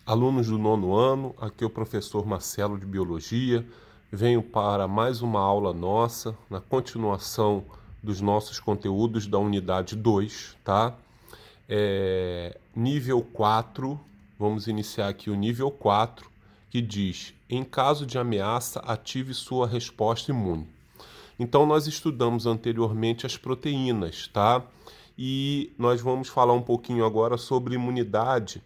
Alunos do nono ano, aqui é o professor Marcelo de Biologia. Venho para mais uma aula nossa, na continuação dos nossos conteúdos da unidade 2, tá? Nível 4, vamos iniciar aqui o nível 4, que diz: em caso de ameaça, ative sua resposta imune. Então, nós estudamos anteriormente as proteínas, tá? E nós vamos falar um pouquinho agora sobre imunidade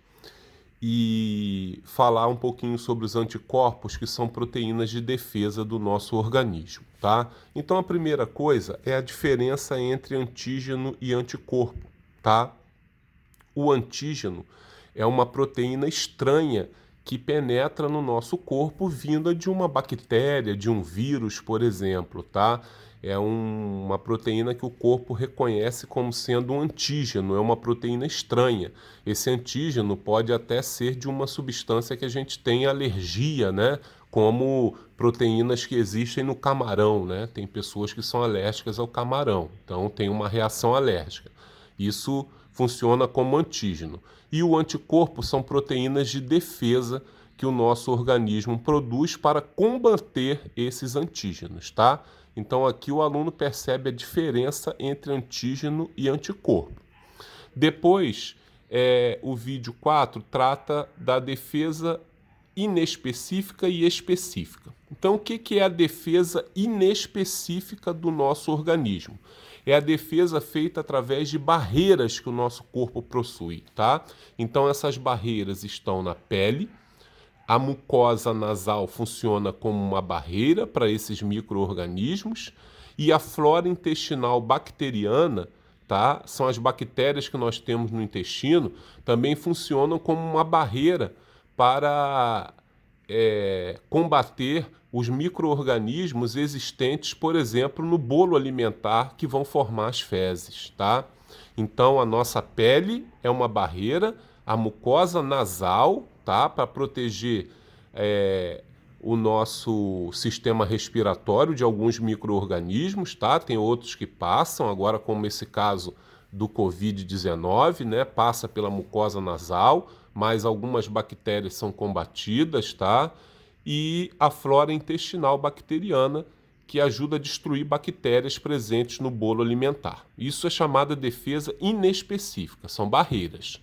e falar um pouquinho sobre os anticorpos, que são proteínas de defesa do nosso organismo, tá? Então, a primeira coisa é a diferença entre antígeno e anticorpo, tá? O antígeno é uma proteína estranha que penetra no nosso corpo vinda de uma bactéria, de um vírus, por exemplo, tá? Uma proteína que o corpo reconhece como sendo um antígeno, é uma proteína estranha. Esse antígeno pode até ser de uma substância que a gente tem alergia, né? Como proteínas que existem no camarão, né? Tem pessoas que são alérgicas ao camarão, então tem uma reação alérgica. Isso funciona como antígeno. E o anticorpo são proteínas de defesa que o nosso organismo produz para combater esses antígenos, tá? Então aqui o aluno percebe a diferença entre antígeno e anticorpo. Depois, o vídeo 4 trata da defesa inespecífica e específica. Então, o que é a defesa inespecífica do nosso organismo? É a defesa feita através de barreiras que o nosso corpo possui, tá? Então, essas barreiras estão na pele. A mucosa nasal funciona como uma barreira para esses micro-organismos e a flora intestinal bacteriana, tá? São as bactérias que nós temos no intestino, também funcionam como uma barreira para combater os micro-organismos existentes, por exemplo, no bolo alimentar que vão formar as fezes, tá? Então, a nossa pele é uma barreira, a mucosa nasal, tá? Para proteger o nosso sistema respiratório de alguns micro-organismos, tá? Tem outros que passam, agora como esse caso do Covid-19, né? Passa pela mucosa nasal, mas algumas bactérias são combatidas, tá? E a flora intestinal bacteriana, que ajuda a destruir bactérias presentes no bolo alimentar. Isso é chamada defesa inespecífica, são barreiras.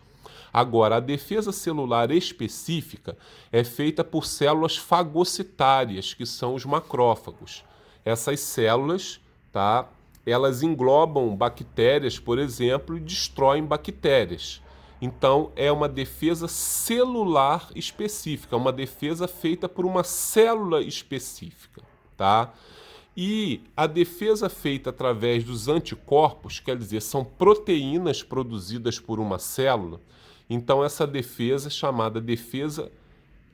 Agora, a defesa celular específica é feita por células fagocitárias, que são os macrófagos. Essas células, tá? Elas englobam bactérias, por exemplo, e destroem bactérias. Então, é uma defesa celular específica, uma defesa feita por uma célula específica, tá? E a defesa feita através dos anticorpos, quer dizer, são proteínas produzidas por uma célula. Então, essa defesa é chamada defesa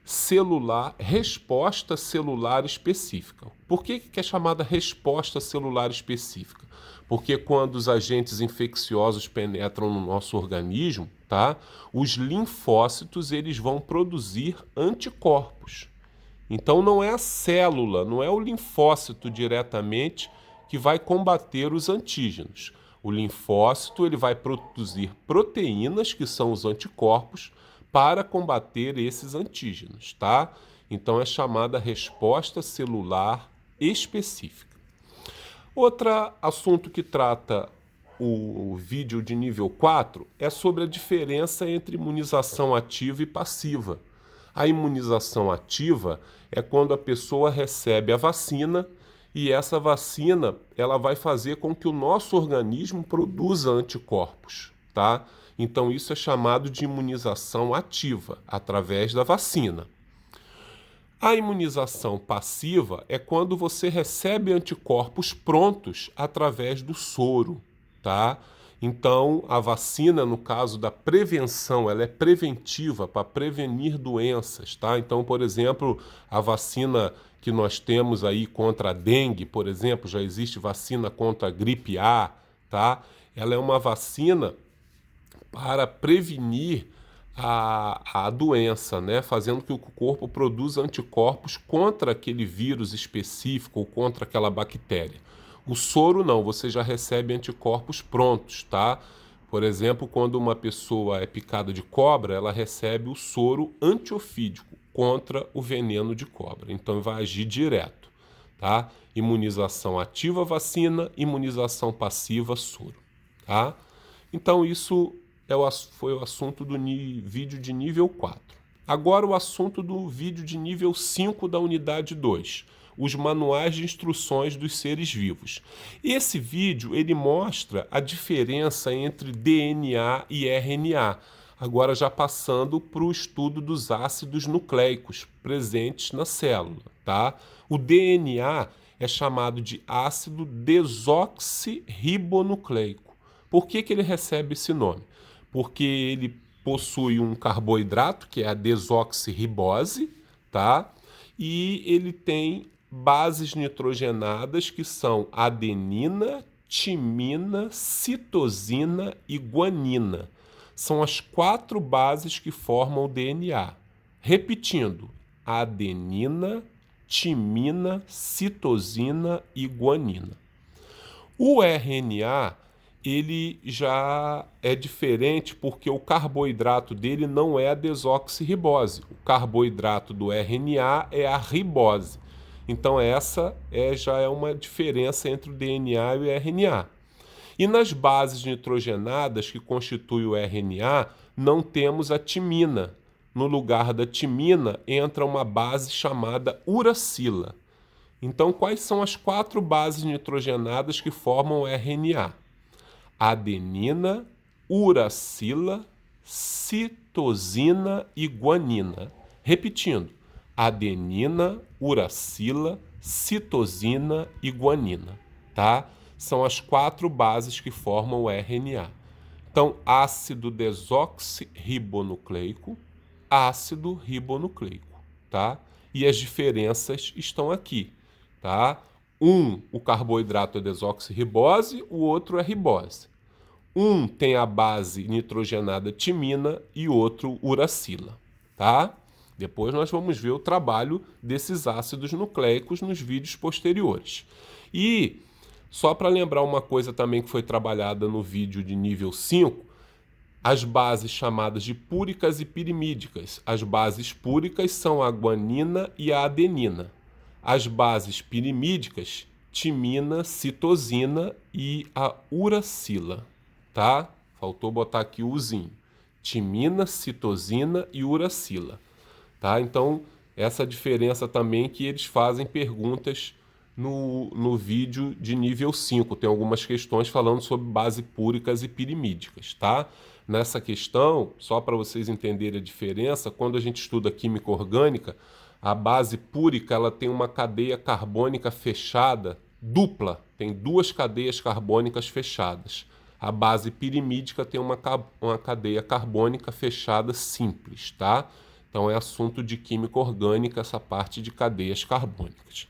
celular, resposta celular específica. Por que é chamada resposta celular específica? Porque quando os agentes infecciosos penetram no nosso organismo, tá? Os linfócitos eles vão produzir anticorpos. Então não é a célula, não é o linfócito diretamente que vai combater os antígenos. O linfócito ele vai produzir proteínas, que são os anticorpos, para combater esses antígenos, tá? Então é chamada resposta celular específica. Outro assunto que trata o vídeo de nível 4 é sobre a diferença entre imunização ativa e passiva. A imunização ativa é quando a pessoa recebe a vacina e essa vacina ela vai fazer com que o nosso organismo produza anticorpos, tá? Então isso é chamado de imunização ativa, através da vacina. A imunização passiva é quando você recebe anticorpos prontos através do soro, tá? Então, a vacina, no caso da prevenção, ela é preventiva para prevenir doenças, tá? Então, por exemplo, a vacina que nós temos aí contra a dengue, por exemplo, já existe vacina contra a gripe A, tá? Ela é uma vacina para prevenir a doença, né? Fazendo que o corpo produza anticorpos contra aquele vírus específico ou contra aquela bactéria. O soro não, você já recebe anticorpos prontos, tá? Por exemplo, quando uma pessoa é picada de cobra, ela recebe o soro antiofídico contra o veneno de cobra. Então vai agir direto, tá? Imunização ativa, vacina; imunização passiva, soro, tá? Então isso foi o assunto do vídeo de nível 4. Agora o assunto do vídeo de nível 5 da unidade 2. Os manuais de instruções dos seres vivos. Esse vídeo ele mostra a diferença entre DNA e RNA, agora já passando para o estudo dos ácidos nucleicos presentes na célula, tá? O DNA é chamado de ácido desoxirribonucleico. Por que ele recebe esse nome? Porque ele possui um carboidrato, que é a desoxirribose, tá? E ele tem bases nitrogenadas que são adenina, timina, citosina e guanina. São as 4 bases que formam o DNA. Repetindo, adenina, timina, citosina e guanina. O RNA, ele já é diferente porque o carboidrato dele não é a desoxirribose. O carboidrato do RNA é a ribose. Então essa já é uma diferença entre o DNA e o RNA. E nas bases nitrogenadas que constituem o RNA, não temos a timina. No lugar da timina entra uma base chamada uracila. Então quais são as 4 bases nitrogenadas que formam o RNA? Adenina, uracila, citosina e guanina. Repetindo, adenina, uracila, citosina e guanina, tá? São as 4 bases que formam o RNA. Então, ácido desoxirribonucleico, ácido ribonucleico, tá? E as diferenças estão aqui, tá? O carboidrato é desoxirribose, o outro é ribose. Um tem a base nitrogenada timina e outro uracila, tá? Depois nós vamos ver o trabalho desses ácidos nucleicos nos vídeos posteriores. E só para lembrar uma coisa também que foi trabalhada no vídeo de nível 5, as bases chamadas de púricas e pirimídicas. As bases púricas são a guanina e a adenina. As bases pirimídicas, timina, citosina e a uracila, tá? Faltou botar aqui o uzinho. Timina, citosina e uracila, tá? Então, essa diferença também que eles fazem perguntas no vídeo de nível 5. Tem algumas questões falando sobre bases púricas e pirimídicas, tá? Nessa questão, só para vocês entenderem a diferença, quando a gente estuda química orgânica, a base púrica ela tem uma cadeia carbônica fechada dupla, tem 2 cadeias carbônicas fechadas. A base pirimídica tem uma cadeia carbônica fechada simples, tá? Então é assunto de química orgânica essa parte de cadeias carbônicas.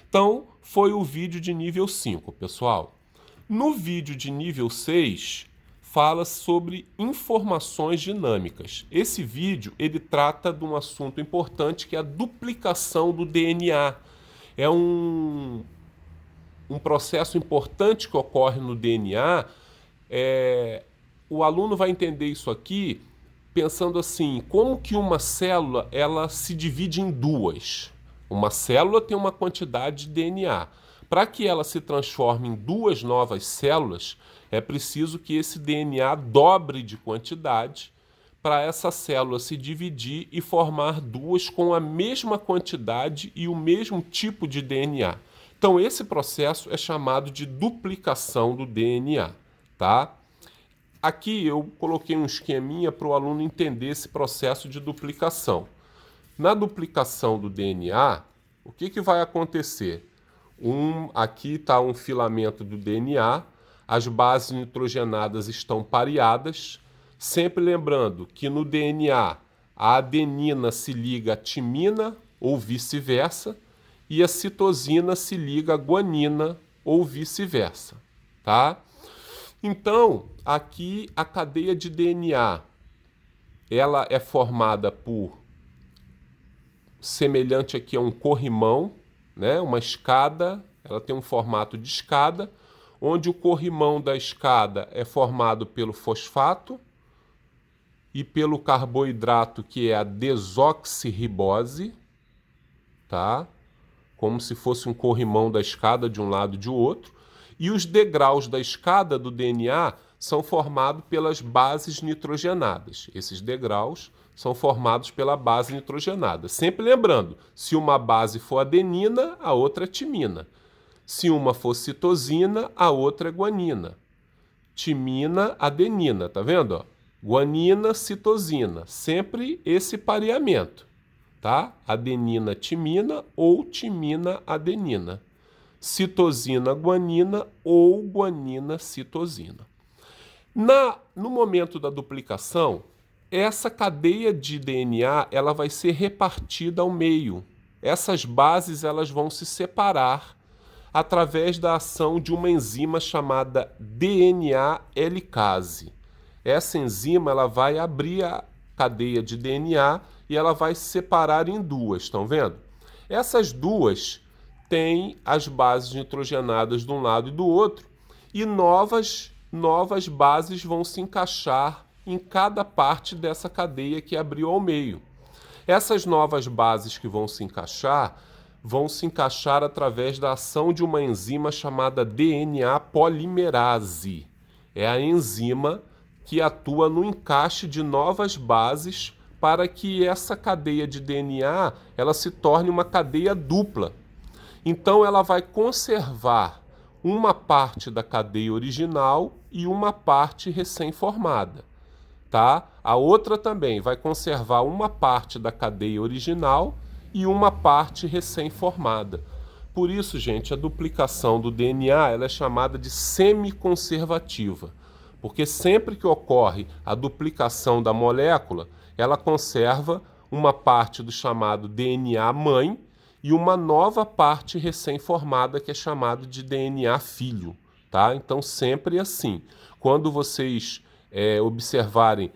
Então foi o vídeo de nível 5, pessoal. No vídeo de nível 6, fala sobre informações dinâmicas. Esse vídeo ele trata de um assunto importante que é a duplicação do DNA. É um processo importante que ocorre no DNA. O aluno vai entender isso aqui pensando assim, como que uma célula ela se divide em 2? Uma célula tem uma quantidade de DNA. Para que ela se transforme em 2 novas células, é preciso que esse DNA dobre de quantidade para essa célula se dividir e formar 2 com a mesma quantidade e o mesmo tipo de DNA. Então, esse processo é chamado de duplicação do DNA, tá? Aqui eu coloquei um esqueminha para o aluno entender esse processo de duplicação. Na duplicação do DNA, o que vai acontecer? Aqui está um filamento do DNA, as bases nitrogenadas estão pareadas, sempre lembrando que no DNA a adenina se liga à timina ou vice-versa e a citosina se liga à guanina ou vice-versa, tá? Então, aqui a cadeia de DNA, ela é formada por, semelhante aqui a um corrimão, né? Uma escada, ela tem um formato de escada, onde o corrimão da escada é formado pelo fosfato e pelo carboidrato, que é a desoxirribose, tá? Como se fosse um corrimão da escada de um lado e de outro. E os degraus da escada do DNA são formados pelas bases nitrogenadas. Esses degraus são formados pela base nitrogenada. Sempre lembrando, se uma base for adenina, a outra é timina. Se uma for citosina, a outra é guanina. Timina, adenina, tá vendo? Ó? Guanina, citosina. Sempre esse pareamento, tá? Adenina, timina ou timina, adenina. Citosina, guanina ou guanina, citosina. No momento da duplicação, essa cadeia de DNA ela vai ser repartida ao meio. Essas bases elas vão se separar através da ação de uma enzima chamada DNA helicase. Essa enzima ela vai abrir a cadeia de DNA e ela vai se separar em duas, estão vendo? Essas duas têm as bases nitrogenadas de um lado e do outro e novas bases vão se encaixar em cada parte dessa cadeia que abriu ao meio. Essas novas bases que vão se encaixar através da ação de uma enzima chamada DNA polimerase. É a enzima que atua no encaixe de novas bases para que essa cadeia de DNA ela se torne uma cadeia dupla. Então ela vai conservar uma parte da cadeia original e uma parte recém-formada, tá? A outra também vai conservar uma parte da cadeia original e uma parte recém-formada. Por isso, gente, a duplicação do DNA ela é chamada de semiconservativa, porque sempre que ocorre a duplicação da molécula, ela conserva uma parte do chamado DNA mãe e uma nova parte recém-formada que é chamado de DNA filho, tá? Então sempre assim. Quando vocês observarem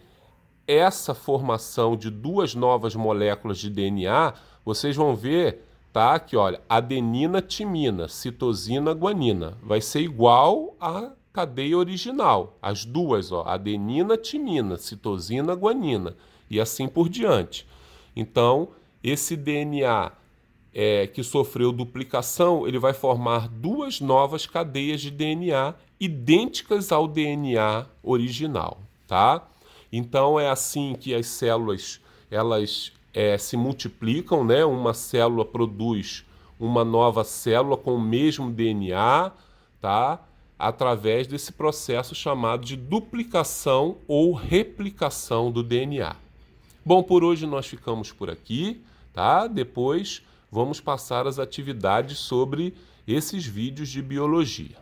essa formação de duas novas moléculas de DNA, vocês vão ver, tá? Que olha, adenina, timina, citosina, guanina, vai ser igual à cadeia original. As duas, ó, adenina, timina, citosina, guanina e assim por diante. Então, esse DNA que sofreu duplicação, ele vai formar duas novas cadeias de DNA idênticas ao DNA original, tá? Então é assim que as células elas se multiplicam, né? Uma célula produz uma nova célula com o mesmo DNA, tá? Através desse processo chamado de duplicação ou replicação do DNA. Bom, por hoje nós ficamos por aqui, tá? Depois vamos passar as atividades sobre esses vídeos de biologia.